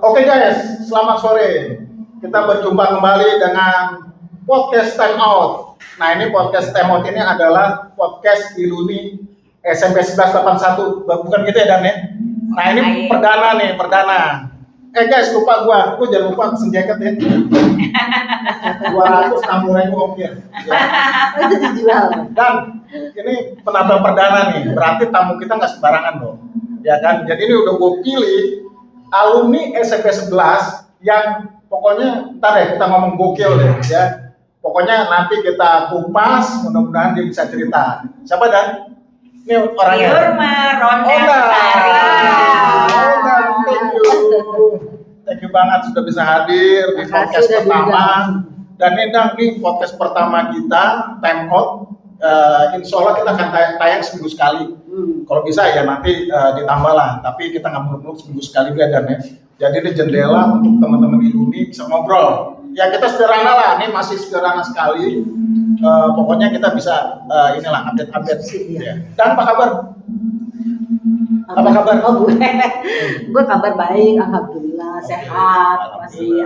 Oke guys, selamat sore. Kita berjumpa kembali dengan podcast Time Out. Nah ini podcast Time Out ini adalah podcast Iluni SMP 1181. Bukan gitu ya Dan ya? Nah ini perdana. Guys, lupa gua jangan lupa pesen jaket ya. 260.000 ongkir. Itu dijual. Dan ini penampilan perdana nih, berarti tamu kita nggak sembarangan dong. Ya kan? Jadi ini udah gue pilih alumni SMP 11 yang pokoknya ntar ya kita ngomong gokil deh ya. Pokoknya nanti kita kupas, mudah-mudahan dia bisa cerita. Siapa Dan? Ini orangnya. Yurma, Ronda, Thank you banget sudah bisa hadir di podcast pertama. Dan ini podcast pertama kita, Time Out. Insya Allah kita akan tayang seminggu sekali. Kalau bisa ya nanti ditambah lah. Tapi kita nggak muluk-muluk seminggu sekali Dan ya. Jadi ini jendela untuk teman-teman Iluni bisa ngobrol. Ya kita sederhana lah. Ini masih sederhana sekali. Pokoknya kita bisa inilah update. Ya. Dan apa kabar? Apa kabar? Oh, gue kabar baik, alhamdulillah, sehat, masih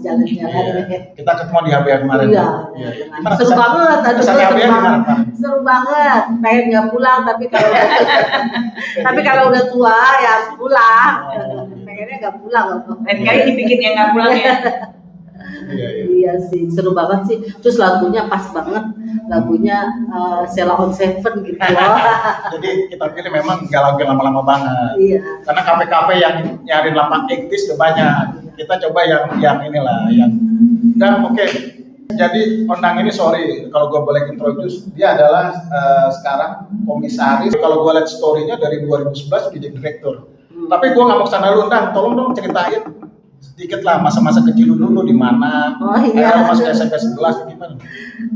jalan-jalan. Kita ketemu di HBA kemarin. Iya. Seru banget, seru banget. Pengen nggak pulang, tapi kalau udah tua ya harus pulang. Pengennya nggak pulang loh. Dan kali dibikin yang nggak pulang ya. Iya sih, seru banget sih. Terus lagunya pas banget, lagunya Sheila on Seven gitu loh. Jadi kita pilih memang nggak lagu yang lama-lama banget. Iya. Karena kafe-kafe yang nyari lapak ektis udah banyak. Kita coba yang inilah yang. Dan oke. Jadi Ondang ini sorry kalau gue boleh introduce, dia adalah sekarang komisaris. Kalau gue lihat story-nya dari 2011 jadi direktur. Tapi gue nggak mau kesana dulu, Ondang. Tolong dong ceritain sedikit lah masa-masa kecil dulu di mana. Oh iya. Masuk SMP 11 gimana?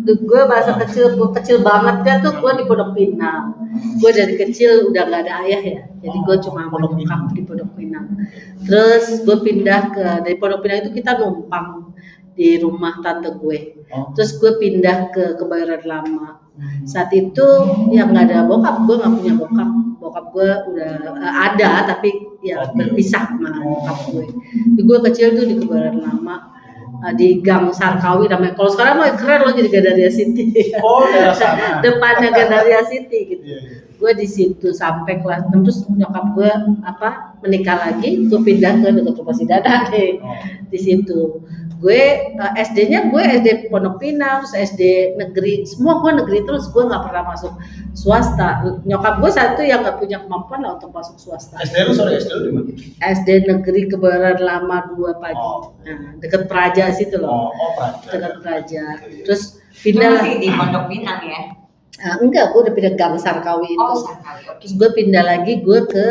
Gue masa kecil banget kan tuh gue di Pondok Pinang. Gue dari kecil udah nggak ada ayah ya, jadi gue cuma nyokap di Pondok Pinang. Terus gue pindah dari Pondok Pinang itu kita numpang di rumah tante gue. Terus gue pindah ke Kebayoran Lama. Saat itu yang nggak ada bokap, gue nggak punya bokap. Bokap gue udah ada tapi ya berpisah sama bokap gue. Jadi gue kecil tuh di Kebayoran Lama. Di Gang Sarkawi namanya. Kalau sekarang mah keren loh jadi Gandaria City. Oh, daerah sana. Depannya Gandaria City gitu. Iya. Gue di situ sampai kelas 6 terus nyokap gue menikah lagi, gue pindah ke dekat rumah si Dada deh. Di situ. Gue SD-nya gue SD Pondok Pinang, terus SD negeri, semua gue negeri terus, gue nggak pernah masuk swasta. Nyokap gue satu yang nggak punya kemampuan lah untuk masuk swasta. SD lu di mana? SD negeri Kebayoran Lama 2 pagi. Nah, deket Praja situ loh. Praja. Dekat Praja. Terus pindah masih di Pondok Pinang ya? Enggak, gue udah pindah Gang Sarkawi itu. Sarkawi. Terus gue pindah lagi gue ke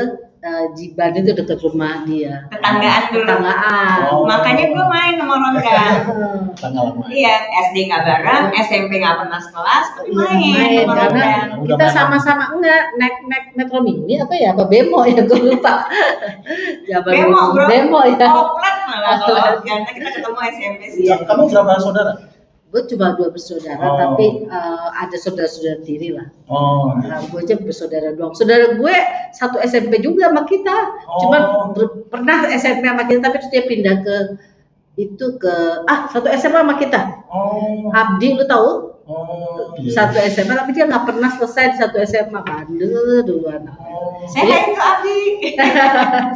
Jiban itu deket rumah dia. Tetanggaan dulu. Makanya gue main sama Ronda. Iya, SD nggak bareng, SMP nggak pernah sekelas, tapi main sama karena Ronda. kita sama-sama naik Metro Mini apa Bemo ya, gue lupa. Bemo bro. Bemo ya. Oplet malah kalau karena kita ketemu SMP sih. Kamu berapa saudara? Gue cuma 2 bersaudara, tapi ada saudara-saudara tiri lah. Gue aja bersaudara doang. Saudara gue satu SMP juga sama kita. Cuman pernah SMP sama kita, tapi terus dia pindah satu SMA sama kita. Abdi, lu tahu? Iya. Satu SMA, tapi dia nggak pernah selesai di satu SMA. Bandel dulu anak. Saya itu Abdi.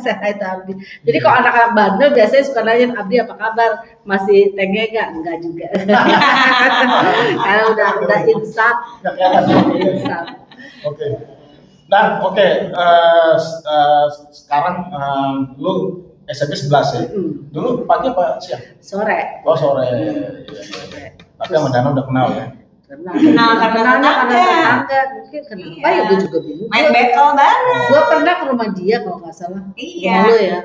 Saya itu Abdi. Jadi kalau anak-anak bandel biasanya suka nanya, Abdi apa kabar? Masih tenge nggak? Enggak juga. Karena udah insaf. Oke. Nah, sekarang lu SMP 11 ya? Dulu pagi apa siang? Sore. Sore. Tapi sama Dana udah kenal ya? Kenal karena tetangga. Mungkin kenapa ya gue juga bingung. Main battle bareng. Gue pernah ke rumah dia kalau nggak salah. Iya. Rumah lu ya?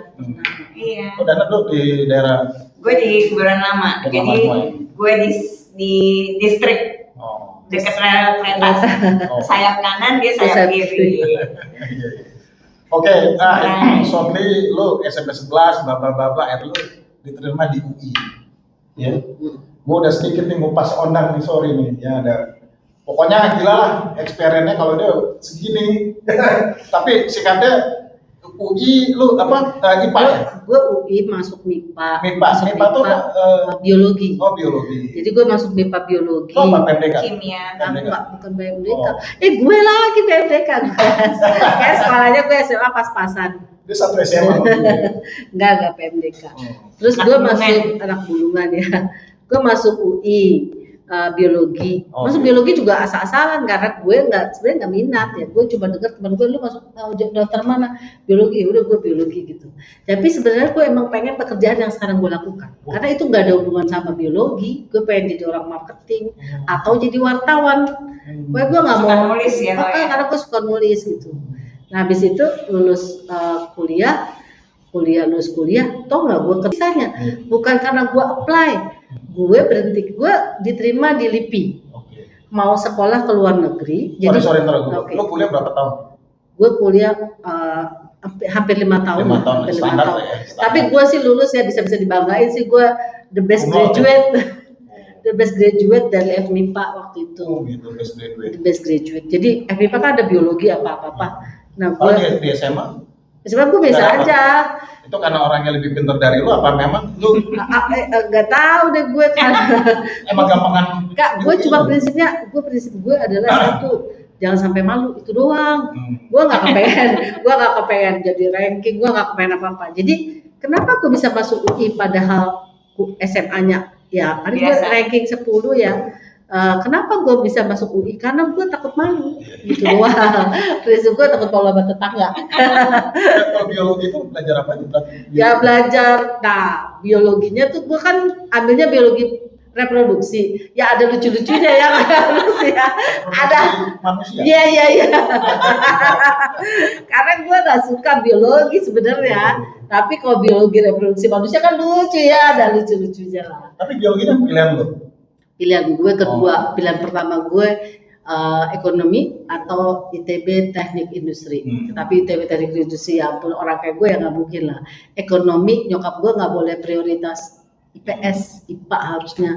Iya. Dana lu di daerah? Gue di Kebayoran Lama. Jadi gue di distrik. Dekat rel kereta. Sayap kanan, dia sayap kiri. Oke, nah shortly lu SMP 11, lu diterima di UI. Ya. Gue udah sedikit nih ngupas Ondang nih, sorry nih. Ya ada. Pokoknya gila lah experience-nya kalau dia segini. Tapi sikapnya UI lu apa IPA ya? Gue UI masuk MIPA. Masuk MIPA tuh biologi. Oh, biologi. Jadi gue masuk MIPA biologi. Oh, apa PMDK? Kimia. Enggak, bukan PMDK. Gue lagi PMDK. Kayak sekolahnya gue SMA pas-pasan. Dia satu SMA. Enggak PMDK. Terus gue masuk anak bulungan ya. Gue masuk UI biologi. Masuk biologi juga asal-asalan karena gue sebenarnya nggak minat ya. Gue cuma dengar teman gue, lu masuk daftar mana? Biologi. Udah gue biologi gitu. Tapi sebenarnya gue emang pengen pekerjaan yang sekarang gue lakukan. Karena itu nggak ada hubungan sama biologi. Gue pengen jadi orang marketing atau jadi wartawan. Gue nggak mau nulis ya. Karena gue suka nulis gitu. Nah habis itu lulus kuliah, toh nggak gue kerjanya. Bukan karena gue apply. Gue diterima di LIPI. Mau sekolah ke luar negeri. Sorry, lo kuliah berapa tahun? Gue kuliah hampir 5 tahun. 5 tahun, standar. Tapi gue sih lulus ya, bisa dibanggain sih, gue the best graduate. The best graduate dari FMIPA waktu itu. Oh gitu, the best graduate. Jadi FMIPA kan ada biologi apa. Nah, kalau di SMA? Sebenarnya gue biasa aja. Itu karena orangnya lebih pintar dari lu apa memang lu? Gak tahu deh gue kan. Emang gampangan. Kak, gue cuma prinsip gue adalah satu, jangan sampai malu, itu doang. Gue nggak kepengen jadi ranking, gue nggak kepengen apa-apa. Jadi kenapa gue bisa masuk UI padahal SMA-nya ya, kan gue ranking 10 ya. Kenapa gue bisa masuk UI? Karena gue takut malu, gitu doang. Prinsip gue takut malu sama tetangga. Kalau biologi itu belajar apa aja? Ya belajar, nah biologinya tuh gue kan ambilnya biologi reproduksi. Ya ada lucu-lucunya ya, ya. Ada. Manusia. Iya. Karena gue gak suka biologi sebenarnya. Tapi kalau biologi reproduksi manusia kan lucu ya, ada lucu-lucunya lah. Tapi biologinya pilihan lo? Pilihan gue kedua, pilihan pertama gue ekonomi atau ITB teknik industri. Tapi ITB teknik industri ya ampun, orang kayak gue ya nggak mungkin lah. Ekonomi nyokap gue nggak boleh prioritas IPS, IPA harusnya.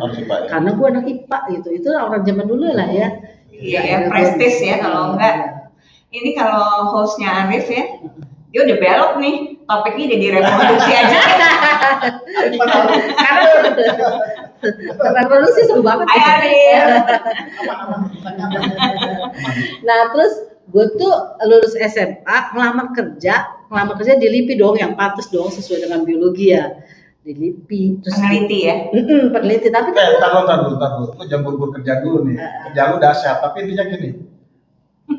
Karena gue anak IPA gitu. Itu orang zaman dulu lah ya. Iya, prestis ya kalau enggak. Ini kalau hostnya Arif ya, dia udah belok nih. Topiknya jadi reproduksi aja. Karena reproduksi seru banget. Nah terus gue tuh lulus SMA, ngelamar kerja di LIPI dong, yang pantas dong sesuai dengan biologi ya. Di LIPI. Terus peneliti ya? Peneliti, tapi Tar dulu. Lu jangan buru-buru kerja dulu nih. Kerja lu dahsyat, tapi intinya gini.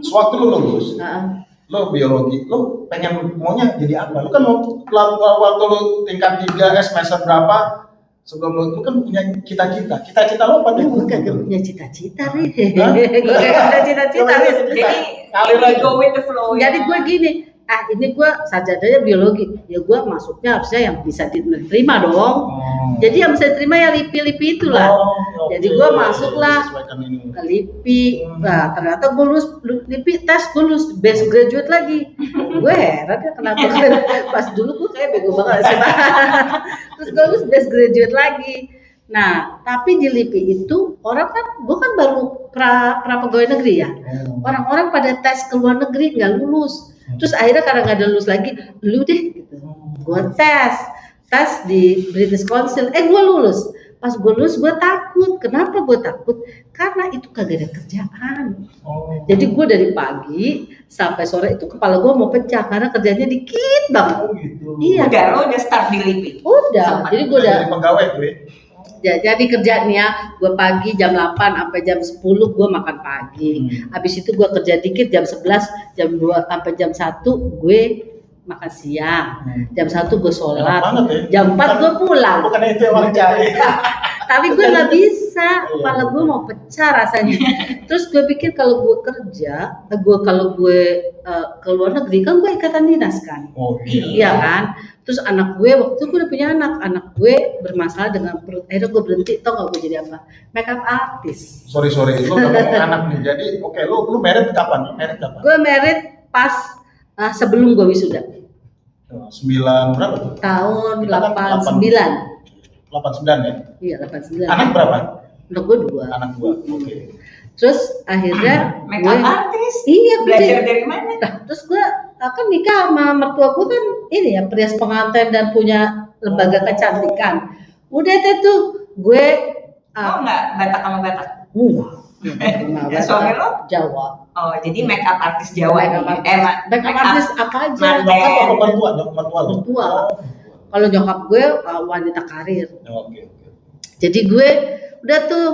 Sewaktu lu lulus, lo biologi, lo pengen maunya jadi apa? Lo kan waktu lo tingkat 3 semester berapa sebelum lo kan punya cita-cita. Cita-cita lo apa? Gue kagak punya cita-cita nih. Gue kagak punya cita-cita nih. Jadi go with the flow. Jadi gue gini, ini gue sajadanya biologi, ya gue masuknya harusnya yang bisa diterima dong. Jadi yang bisa diterima ya LIPI itulah. Jadi gue masuklah ke LIPI. Nah ternyata gue lulus LIPI tes, gue lulus best graduate lagi. Gue heran ya kenapa pas dulu gue kayak bego banget sih. Terus gue lulus best graduate lagi. Nah, tapi di LIPI itu orang kan, gue kan baru pra pegawai negeri ya. Orang-orang pada tes ke luar negeri nggak lulus. Terus akhirnya karena nggak ada lulus lagi, lu deh gitu. Gue tes di British Council, gue lulus. Pas gue lulus gue takut. Kenapa gue takut? Karena itu kagak ada kerjaan. Jadi gue dari pagi sampai sore itu kepala gue mau pecah karena kerjanya dikit banget. Gitu. Iya. Lo udah start di LIPI? Udah. Jadi gue udah pegawai tuh ya. Jadi kerjanya gue pagi jam 8 sampai jam 10 gue makan pagi. Habis itu gue kerja dikit jam 11, jam 2 sampai jam 1 gue makan siang. Jam 1 gue sholat. Jam 4 gue pulang. Bukan itu yang orang cari. Tapi gue nggak bisa, kepala gue mau pecah rasanya. Terus gue pikir kalau gue kerja, kalau gue ke luar negeri kan gue ikatan dinas kan. Iya kan. Terus anak gue waktu itu gue udah punya anak gue bermasalah dengan perut. Akhirnya gue berhenti, tau gak gue jadi apa? Makeup artist. Sorry, lu udah ngomong anak nih. Jadi lu married kapan? Gue married pas sebelum gue wisuda. 9 berapa tuh? Tahun 89. 89 ya? Iya 89. Anak berapa? Anak gue 2. Anak 2, oke. Terus akhirnya makeup artist? Iya, belajar dari mana? Terus gue kan nikah sama mertua gue kan ini ya perias pengantin dan punya lembaga kecantikan. Udah deh tuh gue nggak Batak sama Batak? Enggak. Suami lo? Jawa. Oh, jadi make up artis Jawa nih. Make up artis apa aja? Mertua. Kalau nyokap gue wanita karir. Oke. Jadi gue udah tuh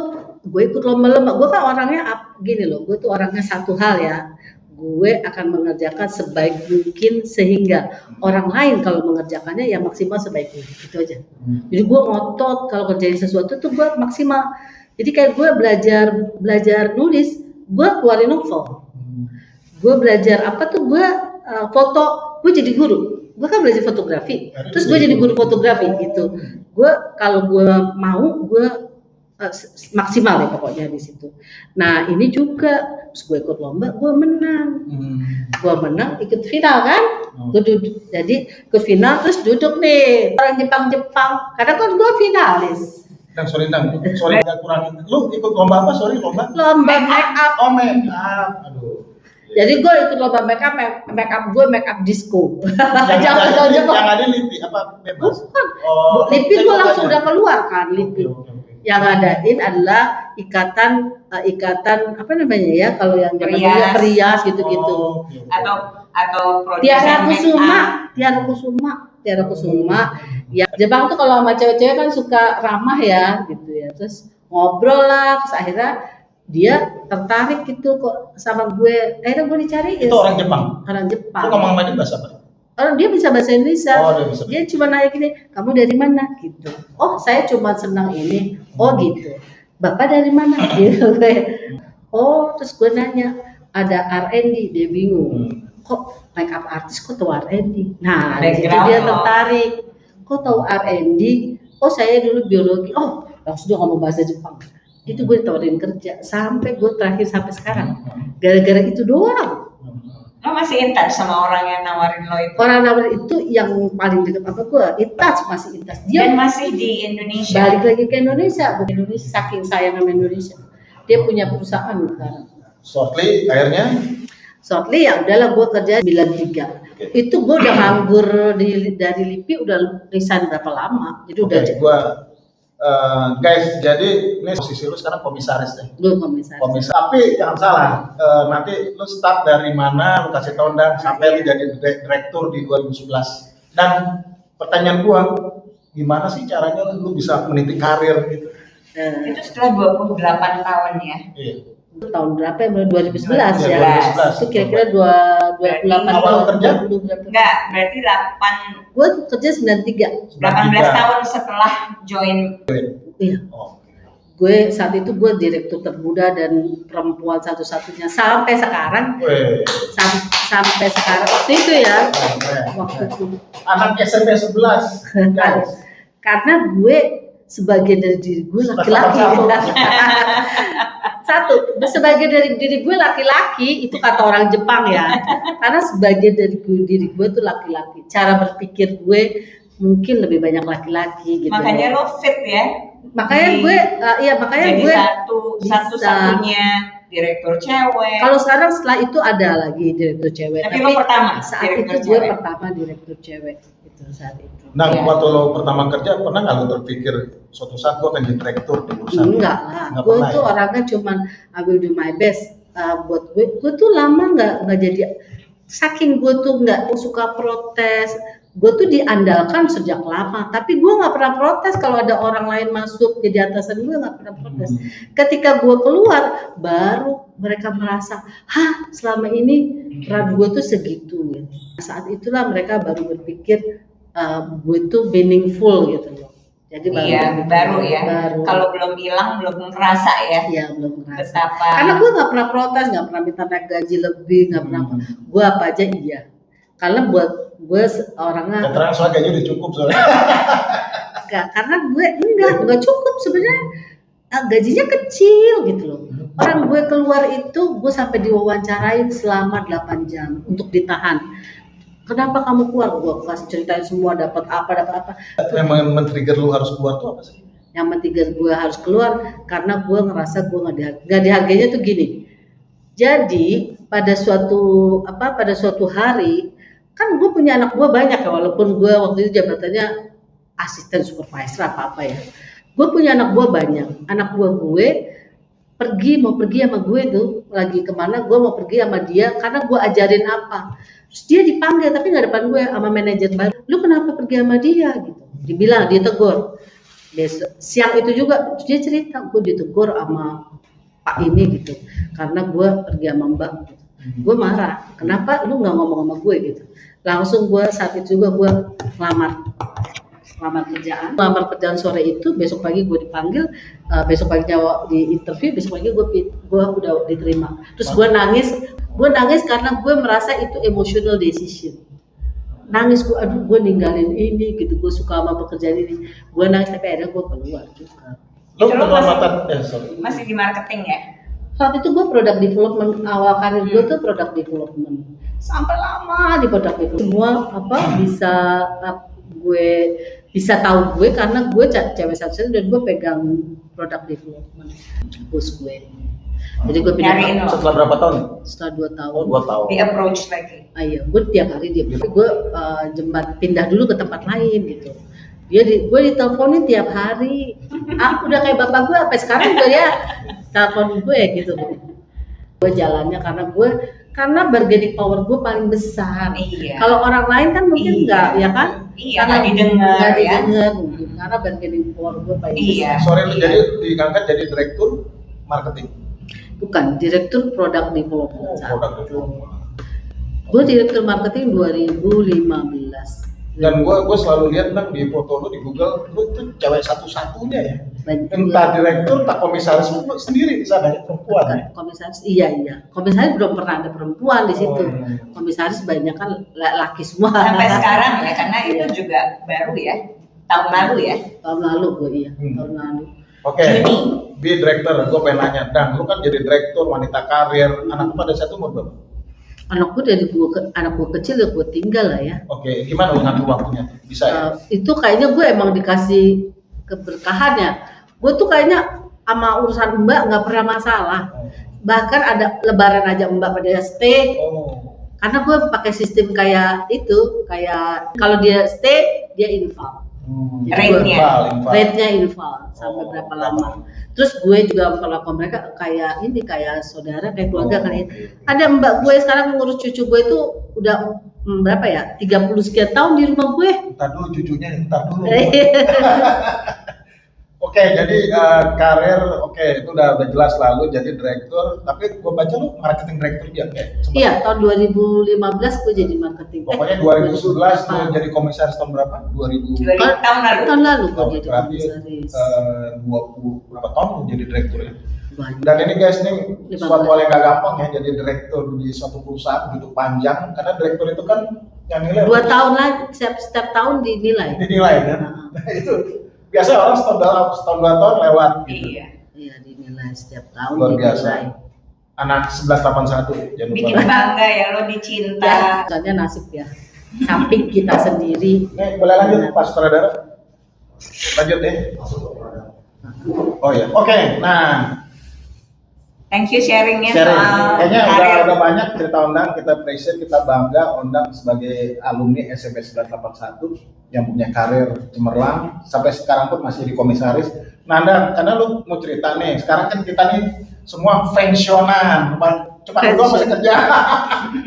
gue ikut lomba-lomba. Gue kan orangnya gini loh. Gue tuh orangnya satu hal ya. Gue akan mengerjakan sebaik mungkin sehingga orang lain kalau mengerjakannya ya maksimal sebaik mungkin. Itu aja. Jadi gue ngotot kalau kerjain sesuatu tuh gue maksimal. Jadi kayak gue belajar nulis, gue keluarin novel. Gue belajar apa tuh gue foto, gue jadi guru. Gue kan belajar fotografi, terus gue jadi guru fotografi gitu. Gue kalau gue mau gue maksimal ya pokoknya di situ. Nah ini juga, terus gue ikut lomba, gue menang. Gue menang, ikut final kan? Gue duduk, jadi ikut final terus duduk nih orang Jepang. Karena kan gue finalis. Sorry nggak kurangin. Lu ikut lomba apa? Lomba make up. Oh, make up. Aduh. Jadi gue ikut lomba make up disco. Yang ada LIPI apa bebas? Bukan. LIPI gue langsung udah keluar kan LIPI. Yang ngadain adalah ikatan apa namanya ya kalau yang perias gitu-gitu. Atau produsen Tiara Kusuma. Ya Jepang tuh kalau sama cewek-cewek kan suka ramah ya gitu ya. Terus ngobrol lah, terus akhirnya dia tertarik gitu kok sama gue. Akhirnya gue dicariin. Itu orang Jepang. Lu ngomong sama dia bahasa apa? Dia bisa bahasa Indonesia. Dia cuma nanya gini, kamu dari mana gitu. Oh saya cuma senang ini. Oh gitu. Bapak dari mana? Gitu. Oh terus gue nanya, ada R&D, dia bingung. Kok make up artis kok tahu R&D? Nah jadi dia tertarik. Kok tahu R&D? Oh saya dulu biologi. Oh langsung dia ngomong bahasa Jepang. Itu gue ditawarin kerja sampai gue terakhir sampai sekarang. Gara-gara itu doang. Lo masih in touch sama orang yang nawarin lo itu? Orang nawarin itu yang paling dekat sama gue, masih in touch. Dia dan masih di Indonesia. Balik lagi ke Indonesia, saking sayang sama Indonesia. Dia punya perusahaan sekarang. Shortly akhirnya? Shortly ya udahlah gue kerja 93. Itu gue udah nganggur dari LIPI udah resign berapa lama. Jadi udah guys, jadi ini posisi lu sekarang komisaris deh. Lu komisaris. Tapi jangan salah, nanti lu start dari mana, lu kasih tau sampai lu jadi direktur di 2011. Dan pertanyaan gua, gimana sih caranya lu bisa meniti karir gitu? Itu setelah 28 tahun ya? Iya. Tahun berapa ya? 2011 ya? 2011. Itu kira-kira 28 awal kerja? Enggak, berarti 8. Gue kerja 93. 18 tahun setelah join. Iya. Gue saat itu gue direktur termuda dan perempuan satu-satunya sampai sekarang. Sampai sekarang waktu itu ya. Waktu itu. Anak SMP 11. Karena gue sebagian dari diri gue laki-laki. Satu, sebagian dari diri gue laki-laki, itu kata orang Jepang ya. Karena sebagian dari diri gue tuh laki-laki. Cara berpikir gue mungkin lebih banyak laki-laki gitu. Makanya lo fit ya. Makanya gue jadi satu-satunya direktur cewek. Kalau sekarang setelah itu ada lagi direktur cewek. Tapi lo pertama saat itu gue pertama direktur cewek itu saat itu. Nah, waktu lo pertama kerja pernah nggak lo terpikir suatu saat gue akan jadi direktur di perusahaan? Enggak lah, gue tuh orangnya cuman I will do my best. Buat gue tuh lama nggak jadi. Saking gue tuh nggak suka protes. Gue tuh diandalkan sejak lama, tapi gue nggak pernah protes kalau ada orang lain masuk jadi atasan gue, nggak pernah protes. Ketika gue keluar, baru mereka merasa, selama ini peran gue tuh segitu. Gitu. Saat itulah mereka baru berpikir gue tuh meaningful gitu loh. Jadi baru ya. Kalau belum hilang, belum ngerasa ya. Iya belum ngerasa. Betapa. Karena gue nggak pernah protes, nggak pernah minta naik gaji lebih, nggak pernah. Gue apa aja iya. Karena buat gue orangnya terang soal gaji udah cukup soalnya. Karena gue enggak cukup sebenarnya, gajinya kecil gitu loh. Orang gue keluar itu gue sampai diwawancarain selama 8 jam untuk ditahan. Kenapa kamu keluar? Gue kasih ceritain semua dapat apa. Yang men-trigger lu harus keluar tuh apa sih? Yang men-trigger gue harus keluar karena gue ngerasa gue nggak dihargainya tuh gini. Jadi pada suatu hari kan gue punya anak gue banyak ya, walaupun gue waktu itu jabatannya asisten supervisor apa ya. Gue punya anak gue banyak. Anak gue mau pergi sama gue tuh lagi kemana, gue mau pergi sama dia karena gue ajarin apa. Terus dia dipanggil tapi nggak depan gue sama manajer baru. Lu kenapa pergi sama dia gitu? Dibilang, dia tegur. Siang itu juga dia cerita, gue ditegur sama Pak ini gitu karena gue pergi sama Mbak gitu. Gue marah, kenapa lu nggak ngomong sama gue gitu. Langsung gue saat itu juga gue lamar kerjaan sore itu, besok pagi gue dipanggil, besok paginya di interview, besok pagi gue udah diterima. Terus gue nangis karena gue merasa itu emotional decision. Nangis gue, aduh gue ninggalin ini gitu, gue suka sama pekerjaan ini, gue nangis tapi akhirnya gue keluar juga. Lu masih di marketing ya? Saat itu gue product development, awal karir gue tuh product development, sampai lama di product development. Semua gue bisa tahu gue karena gue cewek satu-satunya dan gue pegang product development bos gue. Jadi gue pindah setelah berapa tahun? Setelah 2 tahun. Oh, 2 tahun. Di approach lagi. Iya, gue tiap hari dia. Gue pindah dulu ke tempat lain gitu. Gue diteleponin tiap hari. Udah kayak bapak gue, sampai sekarang juga dia telepon gue gitu. Gue jalannya karena bargaining power gue paling besar. Iya. Kalau orang lain kan mungkin enggak, ya kan? Iya, nggak didengar ya. Mungkin karena bargaining power gue paling besar. Sorry, lu jadi diangkat jadi direktur marketing. Bukan, direktur product development. Product development. Gue direktur marketing 2015. Dan gue selalu lihat Nang di foto lu di Google, lu tuh cewek satu-satunya ya. Banyak Entah direktur, tak komisaris lu sendiri di sana ya, perempuan. Ya? Komisaris, iya. Komisaris belum pernah ada perempuan di situ. Komisaris banyak kan laki semua. Sampai sekarang ya, karena itu juga baru ya, tahun lalu ya. Tahun lalu gue tahun lalu. Oke, Bi direktur, gue pengen nanya, Dan, lu kan jadi direktur, wanita karir, anak lu pada satu umur berapa? Anak gue kecil ya gue tinggal lah ya. Oke, gimana lu ngatur waktunya? Bisa ya? Itu kayaknya gue emang dikasih keberkahan ya. Gue tuh kayaknya sama urusan Mbak nggak pernah masalah. Bahkan ada lebaran aja Mbak pada stay. Karena gue pakai sistem kayak kalau dia stay dia infal. Rate-nya infal sampai berapa lama. Terus gue juga memperlakukan mereka kayak saudara, kayak keluarga kali ya. Ada Mbak gue sekarang ngurus cucu gue itu udah berapa ya? 30 sekian tahun di rumah gue. Ntar dulu cucunya, ntar dulu. Oke, jadi karir itu udah jelas lalu jadi direktur, tapi gue baca lu marketing direktur ya? Iya, tahun 2015 gue jadi marketing. Pokoknya 2011 lu jadi komisaris tahun berapa? 2000. Tahun lalu gue jadi komisaris. 20 berapa tahun lu jadi direktur ya? Banyak. Dan ini guys, nih suatu hal yang gak gampang ya jadi direktur di suatu perusahaan begitu panjang, karena direktur itu kan yang nilai 2 tahun lagi, setiap tahun dinilai kan? Nah, itu biasa orang setahun 2 tahun lewat gitu. Iya, dinilai setiap tahun. Luar biasa. Anak 1181 jangan lupa. Bikin bangga ya lo dicinta. Ya, soalnya nasib ya. Samping kita sendiri. Boleh lanjut Pak Sutradara? Lanjut ya. Oh ya. Oke, nah. Thank you sharingnya. Kayaknya udah banyak cerita Ondang, kita appreciate, kita bangga Ondang sebagai alumni SMP 981 yang punya karir cemerlang sampai sekarang pun masih di komisaris. Nah, Ondang, karena lu mau cerita nih, sekarang kan kita nih semua pensiunan, cuma lu masih kerja,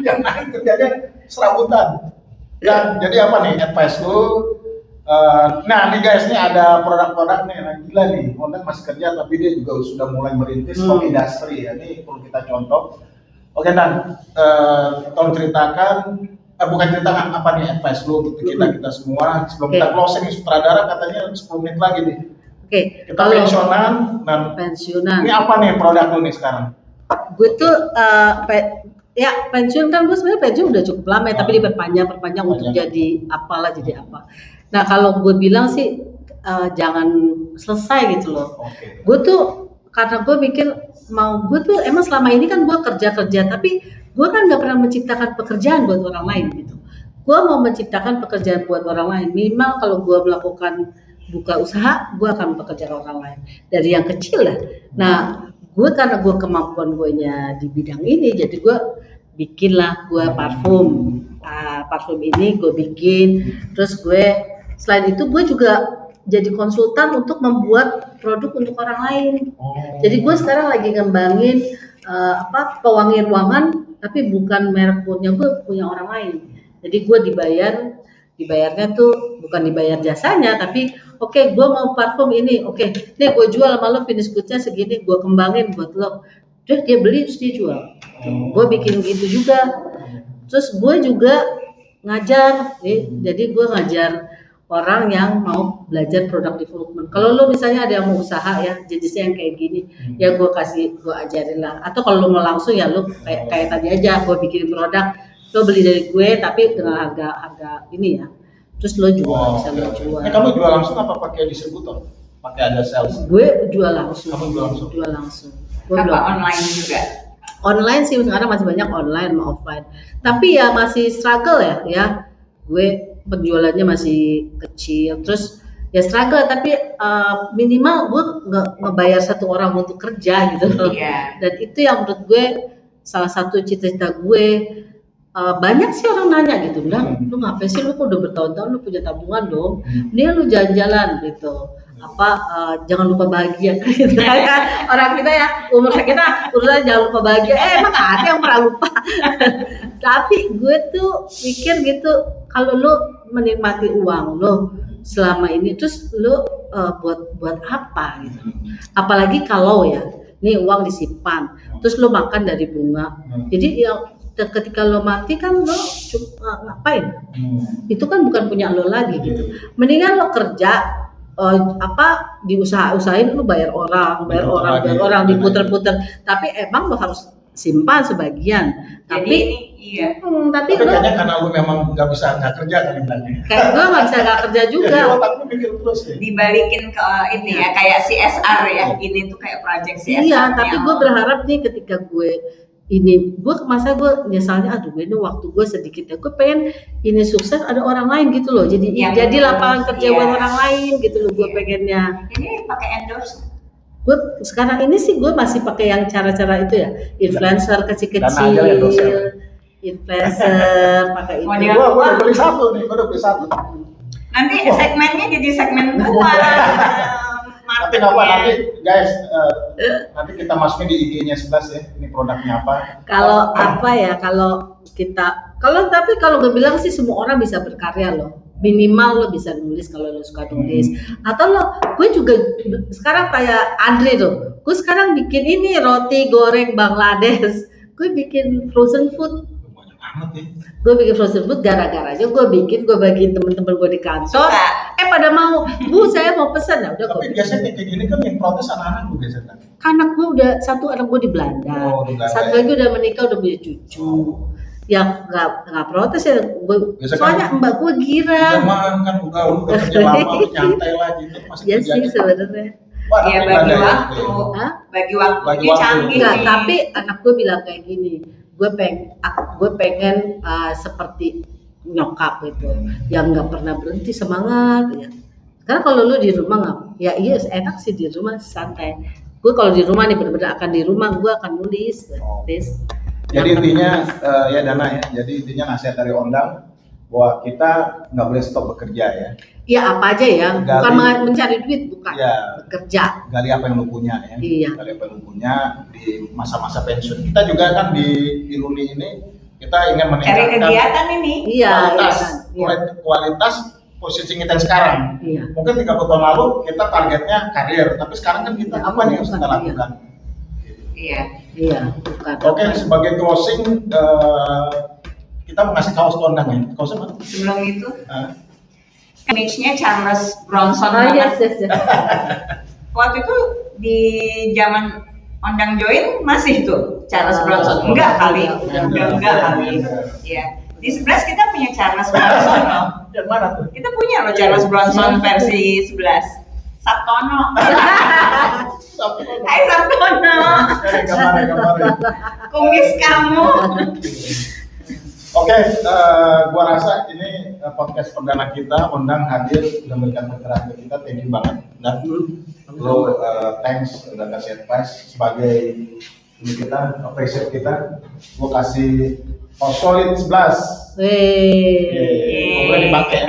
yang lain kerjanya serabutan. Dan jadi apa nih advice lu? Nah nih guys, nih ada produk-produk nih, nah gila nih, Ondang masih kerja tapi dia juga sudah mulai merintis industri ya, ini perlu kita contoh. Oke Dan, tolong ceritakan, bukan ceritakan apa nih advice lu untuk kita semua sebelum kita closing nih, sutradara katanya 10 menit lagi nih. Kita pensiunan, ini apa nih produk lu nih sekarang? Gue tuh pensiun kan gue sebenarnya pensiun udah cukup lama ya, tapi diperpanjang untuk jadi apalah jadi apa. Nah kalau gue bilang sih jangan selesai gitu loh. Gue tuh karena gue mikir gue tuh emang selama ini kan gue kerja tapi gue kan nggak pernah menciptakan pekerjaan buat orang lain gitu. Gue mau menciptakan pekerjaan buat orang lain. Minimal kalau gue melakukan buka usaha, gue akan bekerja orang lain dari yang kecil lah. Nah gue karena gue kemampuan gue nya di bidang ini, jadi gue bikinlah gue parfum. parfum ini gue bikin. Terus selain itu gue juga jadi konsultan untuk membuat produk untuk orang lain. Jadi gue sekarang lagi ngembangin pewangi ruangan, tapi bukan merek punya gue, punya orang lain. Jadi gue dibayarnya tuh bukan dibayar jasanya, tapi oke, gue mau parfum ini, oke, nih gue jual sama lo finish goods-nya segini, gue kembangin buat lo. Terus dia beli, terus dia jual. Gue bikin gitu juga. Terus gue juga ngajar, jadi gue ngajar orang yang mau belajar product development. Kalau lo misalnya ada yang mau usaha ya, jenisnya yang kayak gini, ya gue ajarin lah. Atau kalau lo mau langsung ya lo kayak tadi aja, gue bikin produk, lo beli dari gue tapi dengan harga ini ya. Terus lo jual, bisa lo jual. Ini kamu jual langsung apa pakai distributor? Pakai ada sales? Gue jual langsung. Kamu jual langsung? Apa online juga? Online sih sekarang masih banyak online sama offline. Tapi ya masih struggle ya. Gue penjualannya masih kecil, terus ya struggle, tapi minimal gue nggak ngebayar satu orang untuk kerja gitu loh. Dan itu yang menurut gue salah satu cita-cita gue. Banyak sih orang nanya gitu, bilang lu ngapain sih, lu kok udah bertahun-tahun lu punya tabungan dong, dia lu jalan-jalan gitu, jangan lupa bahagia gitu. Orang kita ya, umur kita urusan jangan lupa bahagia, emang ada yang pernah lupa. Tapi gue tuh pikir gitu, kalau lu menikmati uang lu selama ini, terus lu buat apa gitu. Apalagi kalau ya, nih uang disimpan, terus lu makan dari bunga. Jadi ya ketika lo mati kan lo ngapain? Itu kan bukan punya lo lagi gitu. Mendingan lo kerja diusahain lo bayar orang diputer-puter. Tapi emang lo harus simpan sebagian. Tapi kayaknya karena lo memang nggak kerja kan bilangnya. Kayak gue nggak kerja juga. Otaknya mikir terus ya. Dibalikin ke ini ya, kayak CSR ya. Ini tuh kayak project CSR. Iya, tapi gue berharap nih ketika gue nyesalnya aduh ini waktu gue sedikit ya, gue pengen ini sukses ada orang lain gitu loh, jadi lapangan kerja buat orang lain gitu loh, gue pengennya. Ini pakai endorse? Gue sekarang ini sih gue masih pakai yang cara-cara itu ya, influencer kecil-kecil, influencer pakai itu. Gue udah beli satu. Nanti segmennya jadi segmen dua. Nanti guys, nanti kita masukin di IG-nya 11 ya, ini produknya apa. Kalau kalau gue bilang sih semua orang bisa berkarya loh, minimal lo bisa nulis kalau lo suka nulis, atau gue juga sekarang kayak Andre tuh, gue sekarang bikin ini roti goreng Bangladesh, gue bikin frozen food. Gue bikin frozen food gara-garanya gue bagiin temen-temen gue di kantor. Pada mau, Bu saya mau pesan ya udah. Tapi biasanya kayak gini kan yang protes anak-anak gue biasanya. Anak gue udah satu, anak gue di Belanda, satu lagi udah menikah udah punya cucu. Yang nggak protes ya gue, soalnya mbak gue gira. Zaman kan udah kerja lama, nyantai lagi itu masih. Ya sih sebenarnya. Ya bagi waktunya canggih. Enggak, tapi anak gue bilang kayak gini, gue pengen seperti nyokap itu yang nggak pernah berhenti semangat ya. Karena kalau lu di rumah enak sih di rumah santai. Gue kalau di rumah nih bener-bener akan di rumah gue akan nulis. Jadi intinya ya Dana ya. Jadi intinya nasihat dari Ondang bahwa kita nggak boleh stop bekerja ya. Iya apa aja ya, bukan mencari duit, bukan bekerja. Gali apa yang lu punya ya. Iya. Gali apa yang lu punya di masa-masa pensiun. Kita juga kan di Luni ini kita ingin meningkatkan cari kegiatan ini. Kualitas posisi kita sekarang. Iya. Mungkin 30 tahun lalu kita targetnya karir, tapi sekarang kan kita apa nih yang harus kita lakukan? Iya. Bukan. Oke, sebagai closing kita mau ngasih kaos kondang ya. Kaosnya mana? Sebelum itu, image-nya Charles Bronson banget. Yes. Waktu itu di zaman Ondang join masih tuh Charles Bronson. Enggak kali. Iya. Di 11 kita punya Charles Bronson loh. Yang mana tuh? Kita punya loh Charles Bronson versi 11. Sabtono. Hai Sabtono. Gambar. Kumis kamu. Oke, gua rasa ini podcast perdana kita, Ondang hadir sudah memberikan pencerahan ke kita, thank you banget. Dan lo thanks udah kasih advice sebagai ini kita, appreciate kita. Gua kasih solid 11. Boleh dipakai ya.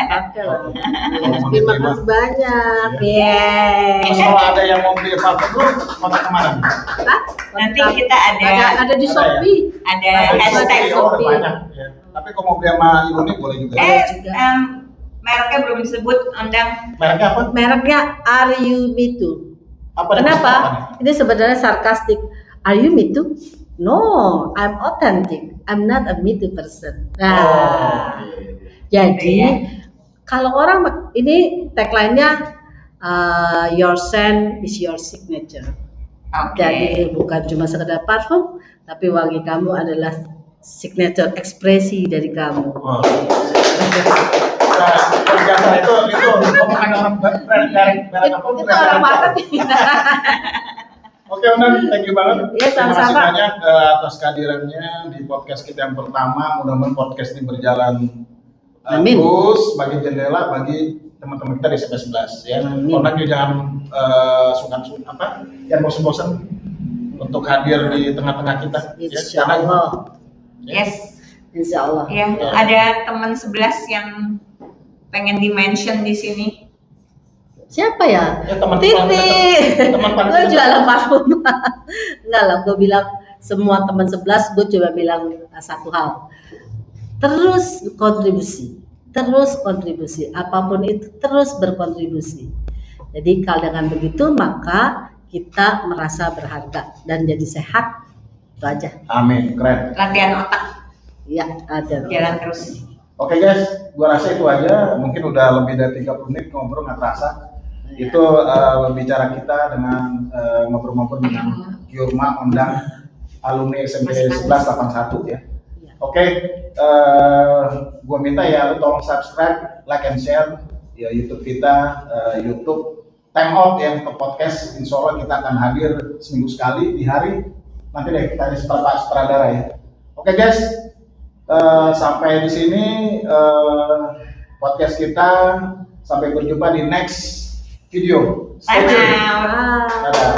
Pakai lah. Oke. Terima kasih banyak. Terus kalau ada yang mau beli apa bro, kontak kemana? Hah? Nanti kita ada di Ada Shopee. ada Ada hashtag Shopee, oh, ada banyak. Ya. Tapi kalau mau beli sama Iluni boleh juga. Mereknya belum disebut, Ondang. Mereknya apa? Mereknya Are You Me Too. Apa nih? Kenapa? Apa nih? Ini sebenarnya sarkastik. Are you me too? No, I'm authentic. I'm not a me too person. Nah, jadi kalau orang ini tagline-nya your scent is your signature. Oke. Jadi bukan cuma sekedar parfum, tapi wangi kamu adalah signature ekspresi dari kamu. Oh. Nah, biasa itu omongan orang brand apa? Itu orang marketing. Oke, Ondang, thank you banget. Ya, Terima kasih sama-sama. banyak atas kehadirannya di podcast kita yang pertama. Mudah-mudahan podcast ini berjalan Amin. terus bagi jendela bagi teman-teman kita di CP11 ya. Amin. Ondang juga jangan jangan bosan-bosan untuk hadir di tengah-tengah kita. Insya Allah. Yes. Insya Allah. Ya, ada teman 11 yang pengen di-mention di sini. Siapa ya? Ya, teman Titi. teman paling Gue dekat. jualan parfum. Enggak lah, gue bilang semua teman 11, gue coba bilang satu hal. Terus kontribusi. Apapun itu terus berkontribusi. Jadi kalau dengan begitu maka kita merasa berharga dan jadi sehat. Itu aja. Amin, keren. Latihan otak, Iya, ada. jalan terus. Oke guys, gua rasa itu aja. Mungkin udah lebih dari 30 menit ngobrol nggak terasa. Itu bicara kita dengan ngobrol-ngobrol dengan Yurma, Ondang, alumni SMP 1181 ya. Oke, gua minta ya lu tolong subscribe, like and share ya YouTube kita, YouTube Time Out yang ke podcast. Insya Allah kita akan hadir seminggu sekali di hari nanti deh kita ada sutradara ya. Oke guys, sampai di sini podcast kita. Sampai berjumpa di next video. Stay Time tuned. out. Ah. Dadah.